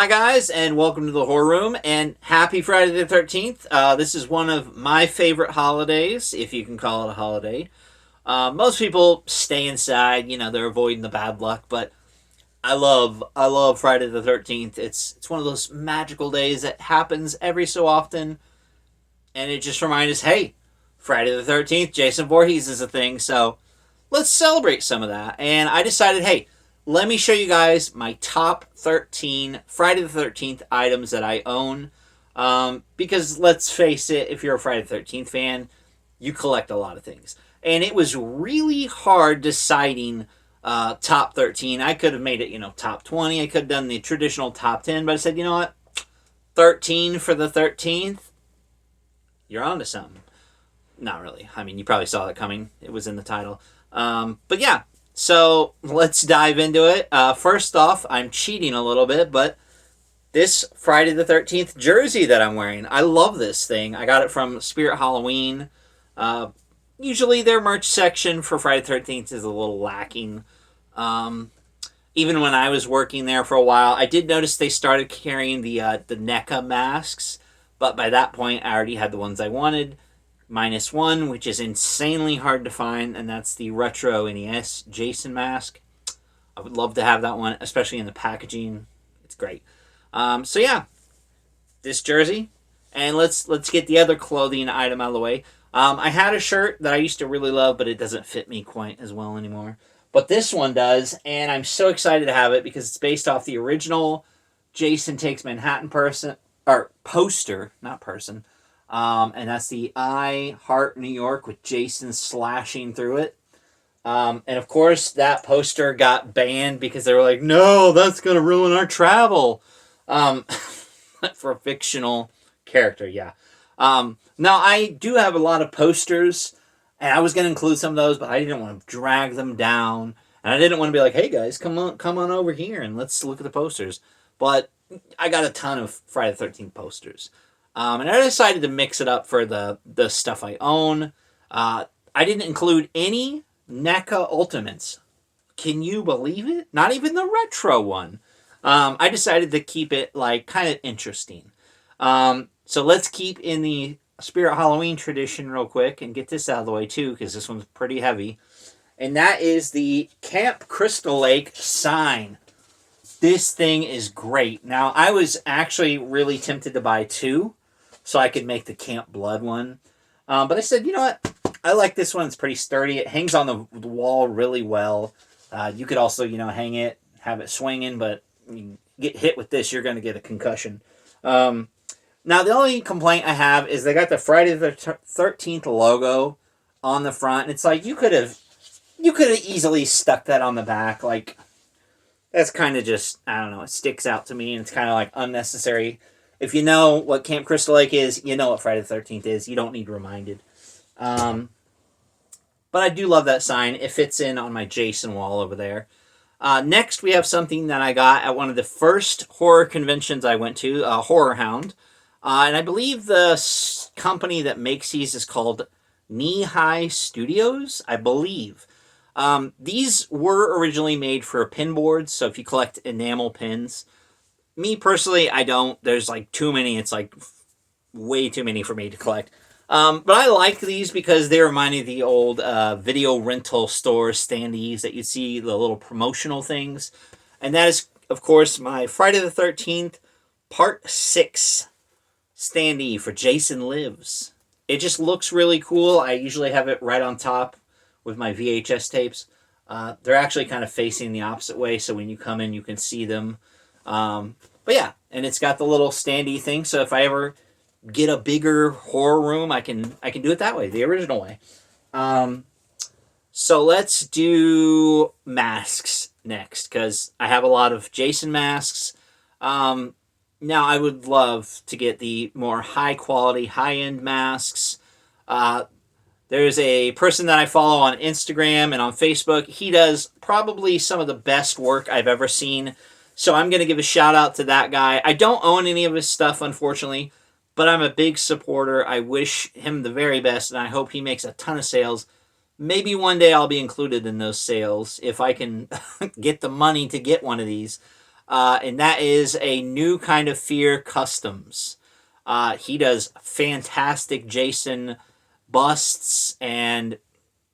Hi guys, and welcome to the Horror Room, and happy Friday the 13th. This is one of my favorite holidays, if you can call it a holiday. Most people stay inside, they're avoiding the bad luck, but I love Friday the 13th. It's one of those magical days that happens every so often, and it just reminds us, hey, Friday the 13th, Jason Voorhees is a thing, so let's celebrate some of that. And I decided, hey, let me show you guys my top 13 Friday the 13th items that I own. Because let's face it, if you're a Friday the 13th fan, you collect a lot of things. And it was really hard deciding top 13. I could have made it, top 20. I could have done the traditional top 10, but I said, you know what? 13 for the 13th, you're on to something. Not really. I mean, you probably saw that coming. It was in the title. But yeah, so let's dive into it. First off, I'm cheating a little bit, but this Friday the 13th jersey that I'm wearing, I love this thing. I got it from Spirit Halloween. Usually their merch section for Friday the 13th is a little lacking. Even when I was working there for a while, I did notice they started carrying the NECA masks, but by that point I already had the ones I wanted. Minus one, which is insanely hard to find, and that's the Retro NES Jason mask. I would love to have that one, especially in the packaging. It's great. So yeah, this jersey, and let's get the other clothing item out of the way. I had a shirt that I used to really love, but it doesn't fit me quite as well anymore. But this one does, and I'm so excited to have it because it's based off the original Jason Takes Manhattan poster, not person. And that's the I Heart New York with Jason slashing through it. And of course, that poster got banned because they were like, no, that's going to ruin our travel. For a fictional character, yeah. Now, I do have a lot of posters, and I was going to include some of those, but I didn't want to drag them down. And I didn't want to be like, hey guys, come on over here and let's look at the posters. But I got a ton of Friday the 13th posters. And I decided to mix it up for the stuff I own. I didn't include any NECA Ultimates. Can you believe it? Not even the retro one. I decided to keep it kind of interesting. So let's keep in the Spirit Halloween tradition real quick and get this out of the way too, because this one's pretty heavy. And that is the Camp Crystal Lake sign. This thing is great. Now, I was actually really tempted to buy two, so I could make the Camp Blood one. But I said, you know what? I like this one. It's pretty sturdy. It hangs on the wall really well. You could also, hang it, have it swinging, but you get hit with this, you're going to get a concussion. Now, the only complaint I have is they got the Friday the 13th logo on the front. And it's like, you could have easily stuck that on the back. That's kind of just, I don't know, it sticks out to me, and it's kind of unnecessary. If you know what Camp Crystal Lake is, you know what Friday the 13th is. You don't need reminded. But I do love that sign. It fits in on my Jason wall over there. Next, we have something that I got at one of the first horror conventions I went to, Horror Hound. And I believe the company that makes these is called Knee High Studios, I believe. These were originally made for pin boards, so if you collect enamel pins. Me personally, I don't. There's too many. It's way too many for me to collect. But I like these because they remind me of the old video rental store standees that you'd see, the little promotional things. And that is, of course, my Friday the 13th Part 6 standee for Jason Lives. It just looks really cool. I usually have it right on top with my VHS tapes. They're actually kind of facing the opposite way, so when you come in, you can see them. But yeah, and it's got the little standee thing, so if I ever get a bigger horror room, I can do it that way, the original way. So let's do masks next, because I have a lot of Jason masks. Now, I would love to get the more high-quality, high-end masks. There's a person that I follow on Instagram and on Facebook. He does probably some of the best work I've ever seen. So I'm going to give a shout out to that guy. I don't own any of his stuff, unfortunately, but I'm a big supporter. I wish him the very best, and I hope he makes a ton of sales. Maybe one day I'll be included in those sales if I can get the money to get one of these. and that is a New Kind of Fear Customs. He does fantastic Jason busts, and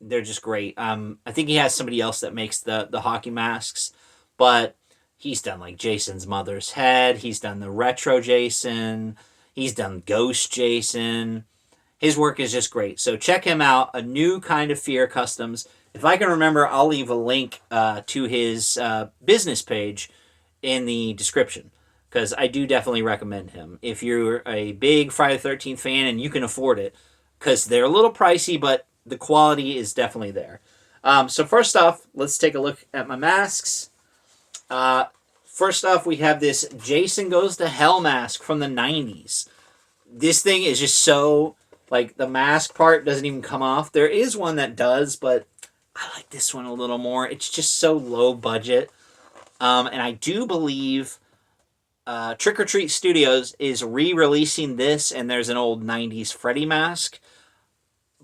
they're just great. I think he has somebody else that makes the hockey masks, but he's done like Jason's mother's head. He's done the retro Jason. He's done Ghost Jason. His work is just great. So check him out. A New Kind of Fear Customs. If I can remember, I'll leave a link to his business page in the description because I do definitely recommend him if you're a big Friday the 13th fan and you can afford it, because they're a little pricey, but the quality is definitely there. So first off, let's take a look at my masks. First off, we have this Jason Goes to Hell mask from the 90s. This thing is just so, like, the mask part doesn't even come off. There is one that does, but I like this one a little more. It's just so low budget. And I do believe Trick or Treat Studios is re-releasing this, and there's an old 90s Freddy mask.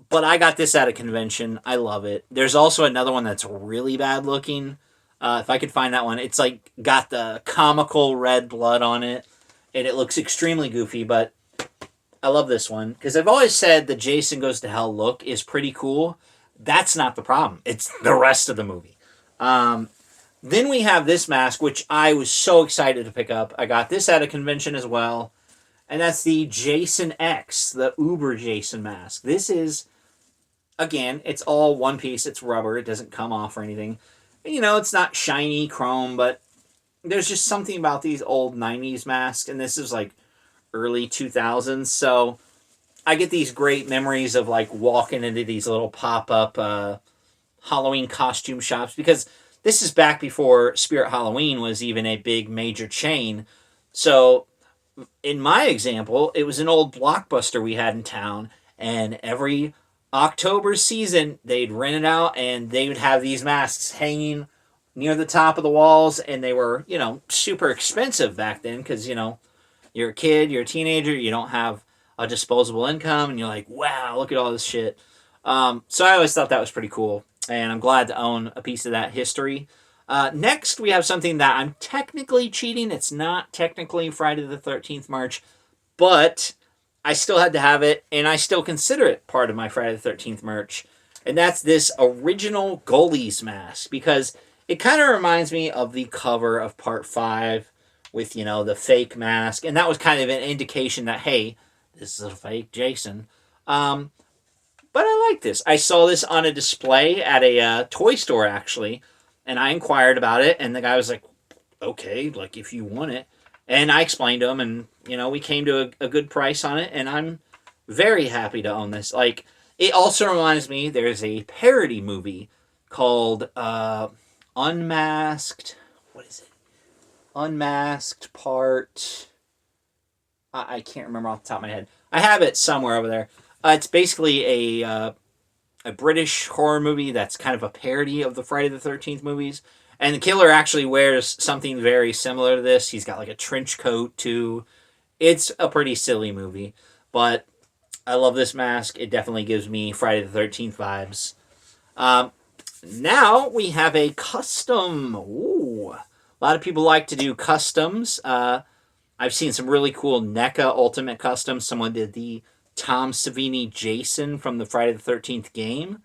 But I got this at a convention. I love it. There's also another one that's really bad looking. If I could find that one. It's like got the comical red blood on it, and it looks extremely goofy, but I love this one because I've always said the Jason Goes to Hell look is pretty cool. That's not the problem. It's the rest of the movie. Then we have this mask, which I was so excited to pick up. I got this at a convention as well, and that's the Jason X, the Uber Jason mask. This is, again, it's all one piece. It's rubber. It doesn't come off or anything. You know, it's not shiny chrome, but there's just something about these old 90s masks, and this is like early 2000s, so I get these great memories of like walking into these little pop-up Halloween costume shops, because this is back before Spirit Halloween was even a big major chain. So in my example, it was an old Blockbuster we had in town, and every October season they'd rent it out and they would have these masks hanging near the top of the walls, and they were, you know, super expensive back then because, you know, you're a kid, you're a teenager, you don't have a disposable income, and you're like, wow, look at all this shit. So I always thought that was pretty cool, and I'm glad to own a piece of that history. Next, we have something that I'm technically cheating. It's not technically Friday the 13th March, but I still had to have it, and I still consider it part of my Friday the 13th merch. And that's this original Goalies mask, because it kind of reminds me of the cover of Part 5 with, you know, the fake mask. And that was kind of an indication that, hey, this is a fake Jason. But I like this. I saw this on a display at a toy store, actually, and I inquired about it, and the guy was like, okay, like, if you want it. And I explained to him, and, you know, we came to a good price on it, and I'm very happy to own this. Like, it also reminds me, there's a parody movie called Unmasked. What is it? Unmasked Part... I can't remember off the top of my head. I have it somewhere over there. It's basically a British horror movie that's kind of a parody of the Friday the 13th movies. And the killer actually wears something very similar to this. He's got like a trench coat too. It's a pretty silly movie, but I love this mask. It definitely gives me Friday the 13th vibes. Now we have a custom. Ooh. A lot of people like to do customs. I've seen some really cool NECA Ultimate customs. Someone did the Tom Savini Jason from the Friday the 13th game.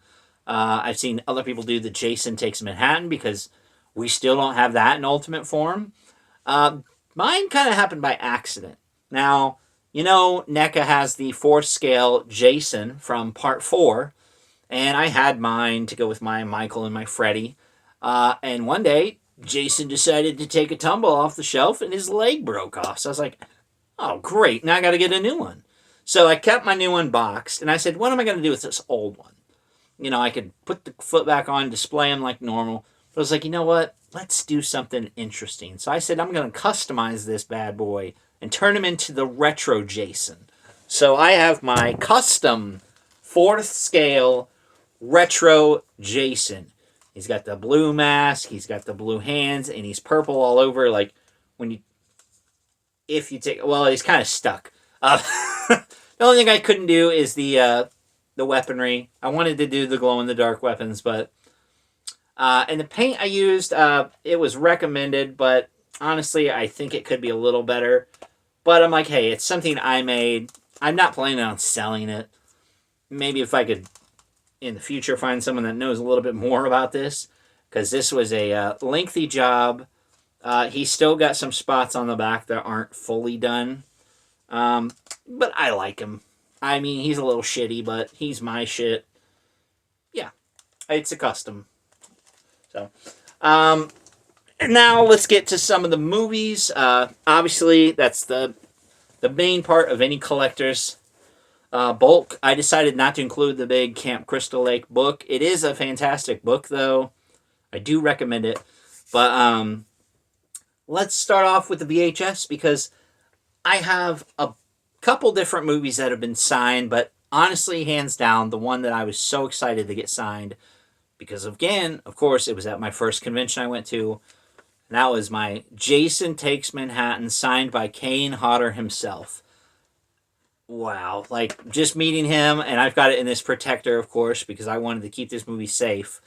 I've seen other people do the Jason Takes Manhattan, because we still don't have that in Ultimate form. Mine kind of happened by accident. Now, you know, NECA has the 4th scale Jason from Part 4, and I had mine to go with my Michael and my Freddy. And one day, Jason decided to take a tumble off the shelf, and his leg broke off. So I was like, oh, great, now I got to get a new one. So I kept my new one boxed, and I said, what am I going to do with this old one? You know, I could put the foot back on, display them like normal. But I was like, you know what? Let's do something interesting. So I said, I'm going to customize this bad boy and turn him into the retro Jason. So I have my custom 4th scale retro Jason. He's got the blue mask, he's got the blue hands, and he's purple all over. Like, when you... If you take... Well, he's kind of stuck. The only thing I couldn't do is the weaponry. I wanted to do the glow-in-the-dark weapons, but... and the paint I used, it was recommended, but Honestly, I think it could be a little better. But I'm like, hey, it's something I made. I'm not planning on selling it. Maybe if I could in the future find someone that knows a little bit more about this, because this was a lengthy job. He's still got some spots on the back that aren't fully done. Um, but I like him. I mean, he's a little shitty, but he's my shit. Yeah, it's a custom. So, um, now let's get to some of the movies. Obviously, that's the main part of any collector's bulk. I decided not to include the big Camp Crystal Lake book. It is a fantastic book, though. I do recommend it. But let's start off with the VHS because I have a couple different movies that have been signed, but honestly, hands down, the one that I was so excited to get signed because, again, of course, it was at my first convention I went to. And that was my Jason Takes Manhattan signed by Kane Hodder himself. Wow. Like, just meeting him, and I've got it in this protector, of course, because I wanted to keep this movie safe.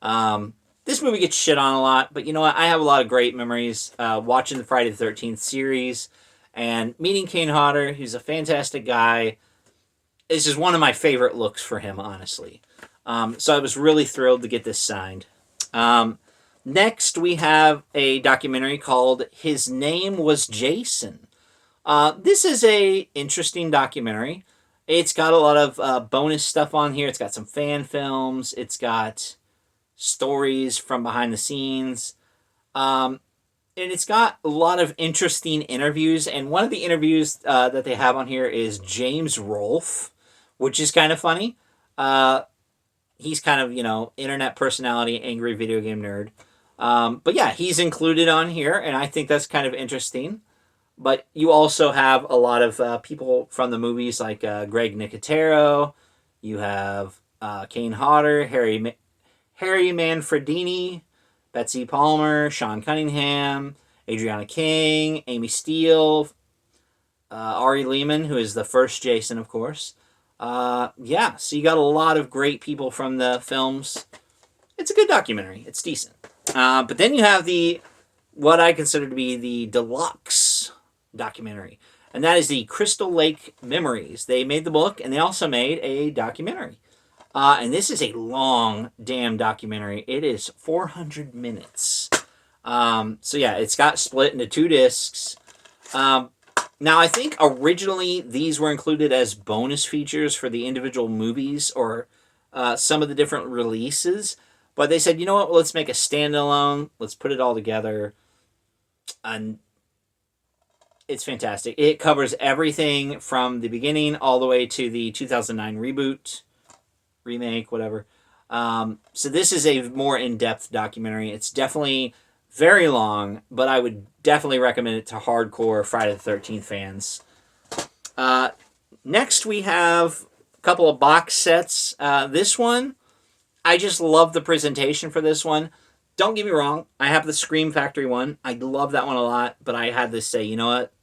This movie gets shit on a lot, but you know what? I have a lot of great memories watching the Friday the 13th series and meeting Kane Hodder. He's a fantastic guy. This is one of my favorite looks for him, honestly. So I was really thrilled to get this signed. Next, we have a documentary called His Name Was Jason. This is a interesting documentary. It's got a lot of bonus stuff on here. It's got some fan films. It's got stories from behind the scenes. And it's got a lot of interesting interviews. And one of the interviews that they have on here is James Rolfe, which is kind of funny. He's kind of, internet personality, angry video game nerd. But yeah, he's included on here, and I think that's kind of interesting. But you also have a lot of people from the movies like Greg Nicotero. You have Kane Hodder, Harry Manfredini, Betsy Palmer, Sean Cunningham, Adriana King, Amy Steele, Ari Lehman, who is the first Jason, of course. Yeah, so you got a lot of great people from the films. It's a good documentary. It's decent. But then you have what I consider to be the deluxe documentary, and that is the Crystal Lake Memories. They made the book, and they also made a documentary. And this is a long damn documentary. It is 400 minutes. So yeah, it's got split into 2 discs. Now I think originally these were included as bonus features for the individual movies or some of the different releases. But they said, you know what, let's make a standalone. Let's put it all together. And it's fantastic. It covers everything from the beginning all the way to the 2009 reboot, remake, whatever. So this is a more in-depth documentary. It's definitely very long, but I would definitely recommend it to hardcore Friday the 13th fans. Next, we have a couple of box sets. This one, I just love the presentation for this one. Don't get me wrong, I have the Scream Factory one. I love that one a lot, but I had to say, you know what?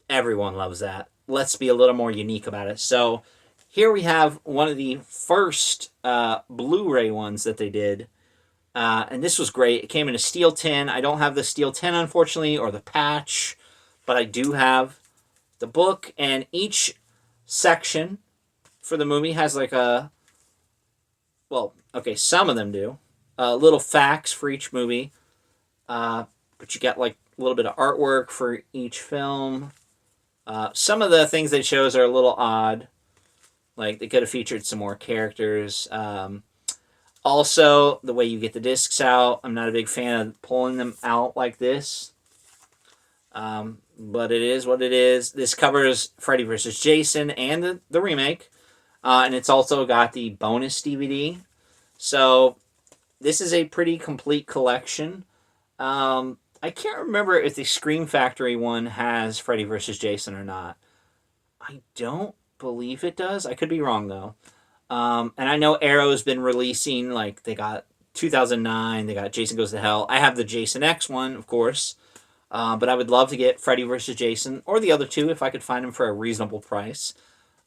Everyone loves that. Let's be a little more unique about it. So here we have one of the first Blu-ray ones that they did. And this was great. It came in a steel tin. I don't have the steel tin, unfortunately, or the patch, but I do have the book. And each section for the movie has like some of them do. Little facts for each movie. But you got like a little bit of artwork for each film. Some of the things they chose are a little odd. Like, they could have featured some more characters. Also, the way you get the discs out, I'm not a big fan of pulling them out like this. But it is what it is. This covers Freddy vs. Jason and the remake. And it's also got the bonus DVD. So, this is a pretty complete collection. I can't remember if the Scream Factory one has Freddy vs. Jason or not. I don't believe it does. I could be wrong, though. And I know Arrow's been releasing, like, they got 2009, they got Jason Goes to Hell. I have the Jason X one, of course. But I would love to get Freddy vs. Jason, or the other two if I could find them for a reasonable price.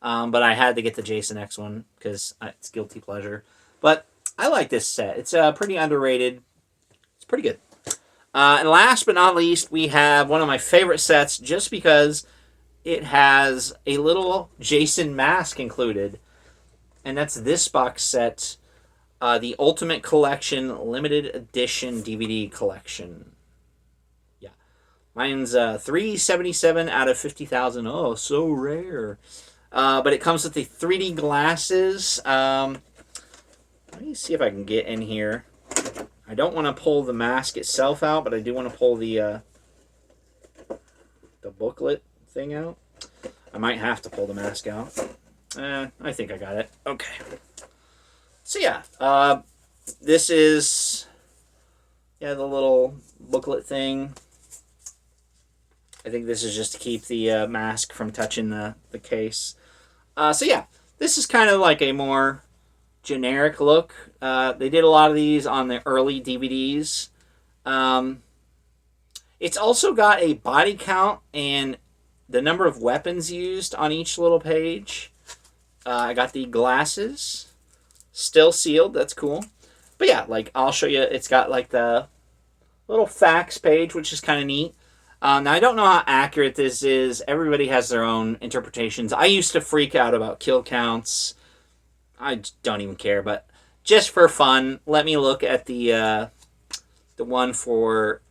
But I had to get the Jason X one, because it's guilty pleasure. But I like this set. It's pretty underrated. It's pretty good. And last but not least, we have one of my favorite sets just because it has a little Jason mask included. And that's this box set, the Ultimate Collection Limited Edition DVD Collection. Yeah. Mine's 377 out of 50,000. Oh, so rare. But it comes with the 3D glasses. Let me see if I can get in here. I don't want to pull the mask itself out, but I do want to pull the booklet thing out. I might have to pull the mask out. I think I got it. Okay. So yeah, this is the little booklet thing. I think this is just to keep the mask from touching the case. So yeah, this is kind of like a more generic look. They did a lot of these on the early DVDs. It's also got a body count and the number of weapons used on each little page. I got the glasses, still sealed. That's cool. But yeah, like I'll show you. It's got like the little facts page, which is kind of neat. Now I don't know how accurate this is. Everybody has their own interpretations. I used to freak out about kill counts. I don't even care, but just for fun, let me look at the one for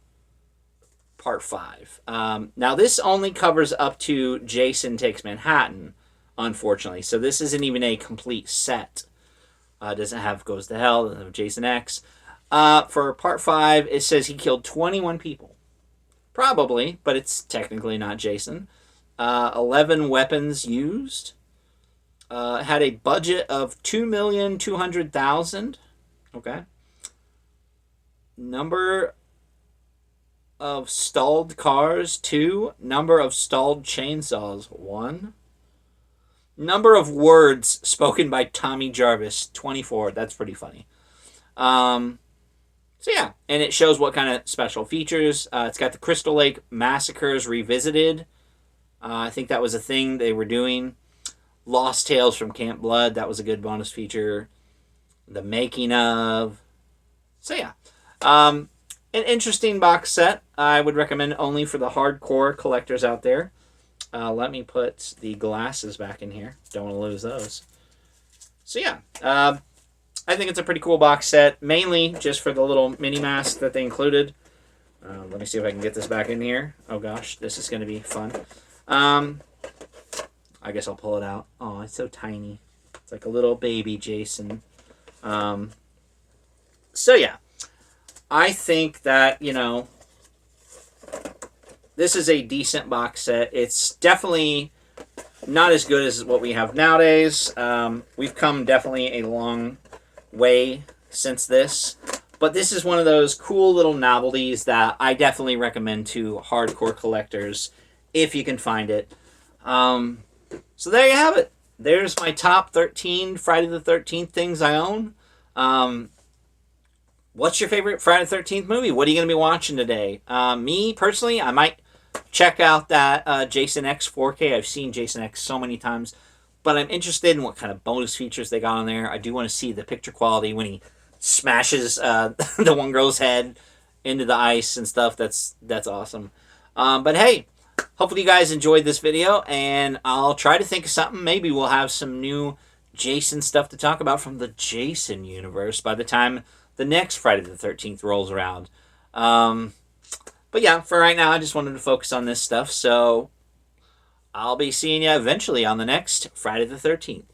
Part 5. Now, this only covers up to Jason Takes Manhattan, unfortunately. So this isn't even a complete set. Doesn't have Goes to Hell, doesn't have Jason X. For Part 5, it says he killed 21 people. Probably, but it's technically not Jason. 11 weapons used. Had a budget of $2,200,000. Okay. Number of stalled cars, 2. Number of stalled chainsaws, 1. Number of words spoken by Tommy Jarvis, 24. That's pretty funny. So yeah, and it shows what kind of special features. It's got the Crystal Lake Massacres Revisited. I think that was a thing they were doing. Lost Tales from Camp Blood, that was a good bonus feature. The Making of. So yeah. An interesting box set. I would recommend only for the hardcore collectors out there. Let me put the glasses back in here. Don't want to lose those. So yeah. I think it's a pretty cool box set. Mainly just for the little mini mask that they included. Let me see if I can get this back in here. Oh gosh, this is going to be fun. I guess I'll pull it out. Oh, it's so tiny. It's like a little baby Jason. So yeah, I think that, this is a decent box set. It's definitely not as good as what we have nowadays. We've come definitely a long way since this. But this is one of those cool little novelties that I definitely recommend to hardcore collectors if you can find it. So there you have it. There's my top 13 Friday the 13th things I own. What's your favorite Friday the 13th movie? What are you going to be watching today? Me, personally, I might check out that Jason X 4K. I've seen Jason X so many times. But I'm interested in what kind of bonus features they got on there. I do want to see the picture quality when he smashes the one girl's head into the ice and stuff. That's awesome. But hey, hopefully you guys enjoyed this video, and I'll try to think of something. Maybe we'll have some new Jason stuff to talk about from the Jason universe by the time the next Friday the 13th rolls around. But yeah, for right now, I just wanted to focus on this stuff. So I'll be seeing you eventually on the next Friday the 13th.